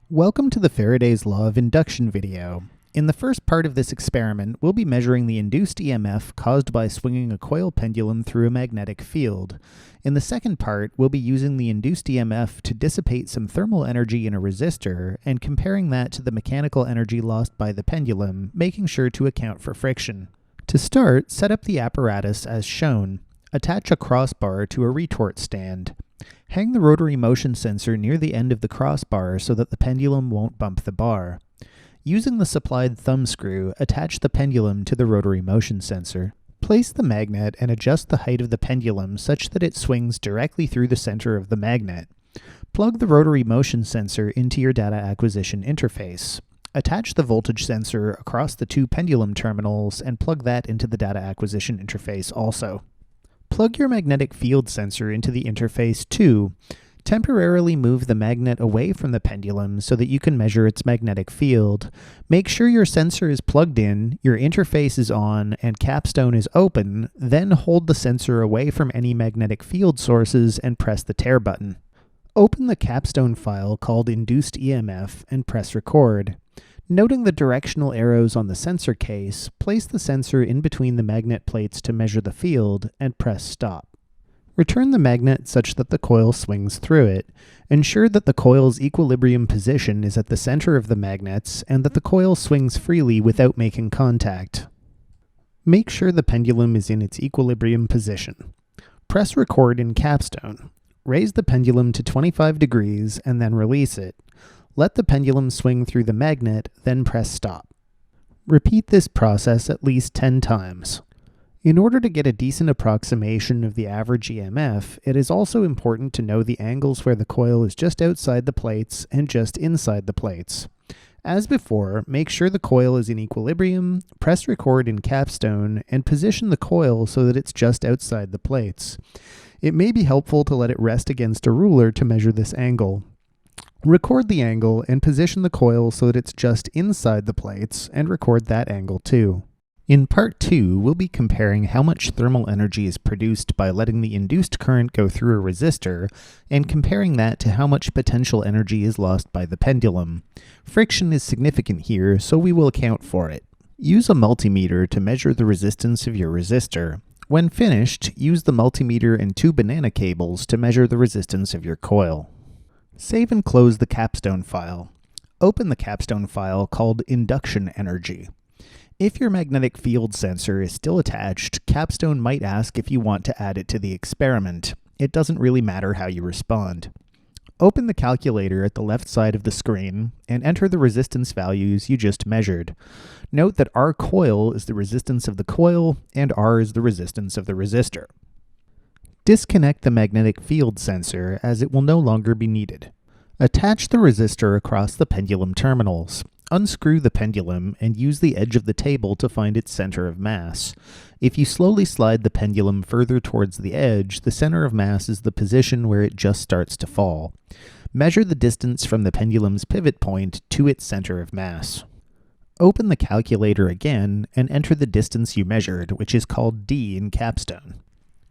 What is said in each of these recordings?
Welcome to the Faraday's Law of Induction video. In the first part of this experiment, we'll be measuring the induced EMF caused by swinging a coil pendulum through a magnetic field. In the second part, we'll be using the induced EMF to dissipate some thermal energy in a resistor and comparing that to the mechanical energy lost by the pendulum, making sure to account for friction. To start, set up the apparatus as shown. Attach a crossbar to a retort stand. Hang the rotary motion sensor near the end of the crossbar so that the pendulum won't bump the bar. Using the supplied thumb screw, attach the pendulum to the rotary motion sensor. Place the magnet and adjust the height of the pendulum such that it swings directly through the center of the magnet. Plug the rotary motion sensor into your data acquisition interface. Attach the voltage sensor across the two pendulum terminals and plug that into the data acquisition interface also. Plug your magnetic field sensor into the interface too. Temporarily move the magnet away from the pendulum so that you can measure its magnetic field. Make sure your sensor is plugged in, your interface is on, and capstone is open, then hold the sensor away from any magnetic field sources and press the tare button. Open the capstone file called induced EMF and press record. Noting the directional arrows on the sensor case, place the sensor in between the magnet plates to measure the field and press stop. Return the magnet such that the coil swings through it. Ensure that the coil's equilibrium position is at the center of the magnets and that the coil swings freely without making contact. Make sure the pendulum is in its equilibrium position. Press record in capstone. Raise the pendulum to 25 degrees and then release it. Let the pendulum swing through the magnet, then press stop. Repeat this process at least 10 times. In order to get a decent approximation of the average EMF, it is also important to know the angles where the coil is just outside the plates and just inside the plates. As before, make sure the coil is in equilibrium, press record in capstone, and position the coil so that it's just outside the plates. It may be helpful to let it rest against a ruler to measure this angle. Record the angle and position the coil so that it's just inside the plates, and record that angle too. In part 2, we'll be comparing how much thermal energy is produced by letting the induced current go through a resistor, and comparing that to how much potential energy is lost by the pendulum. Friction is significant here, so we will account for it. Use a multimeter to measure the resistance of your resistor. When finished, use the multimeter and two banana cables to measure the resistance of your coil. Save and close the capstone file. Open the capstone file called Induction Energy. If your magnetic field sensor is still attached, capstone might ask if you want to add it to the experiment. It doesn't really matter how you respond. Open the calculator at the left side of the screen and enter the resistance values you just measured. Note that R coil is the resistance of the coil and R is the resistance of the resistor. Disconnect the magnetic field sensor as it will no longer be needed. Attach the resistor across the pendulum terminals. Unscrew the pendulum and use the edge of the table to find its center of mass. If you slowly slide the pendulum further towards the edge, the center of mass is the position where it just starts to fall. Measure the distance from the pendulum's pivot point to its center of mass. Open the calculator again and enter the distance you measured, which is called D in capstone.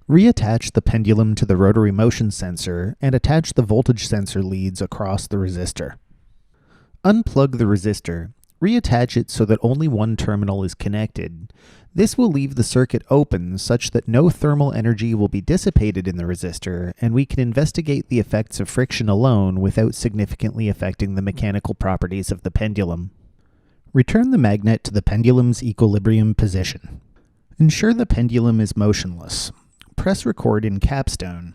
Reattach the pendulum to the rotary motion sensor and attach the voltage sensor leads across the resistor. Unplug the resistor. Reattach it so that only one terminal is connected. This will leave the circuit open such that no thermal energy will be dissipated in the resistor, and we can investigate the effects of friction alone without significantly affecting the mechanical properties of the pendulum. Return the magnet to the pendulum's equilibrium position. Ensure the pendulum is motionless. Press record in capstone.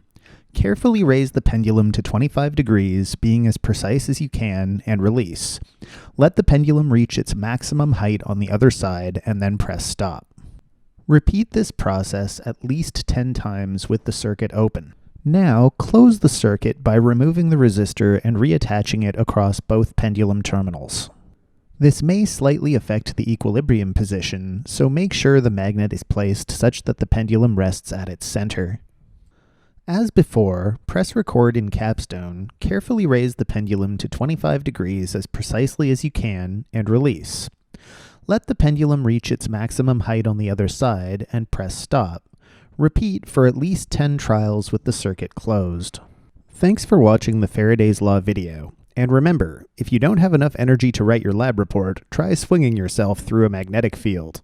Carefully raise the pendulum to 25 degrees, being as precise as you can, and release. Let the pendulum reach its maximum height on the other side, and then press stop. Repeat this process at least 10 times with the circuit open. Now, close the circuit by removing the resistor and reattaching it across both pendulum terminals. This may slightly affect the equilibrium position, so make sure the magnet is placed such that the pendulum rests at its center. As before, press record in capstone, carefully raise the pendulum to 25 degrees as precisely as you can, and release. Let the pendulum reach its maximum height on the other side, and press stop. Repeat for at least 10 trials with the circuit closed. Thanks for watching the Faraday's Law video. And remember, if you don't have enough energy to write your lab report, try swinging yourself through a magnetic field.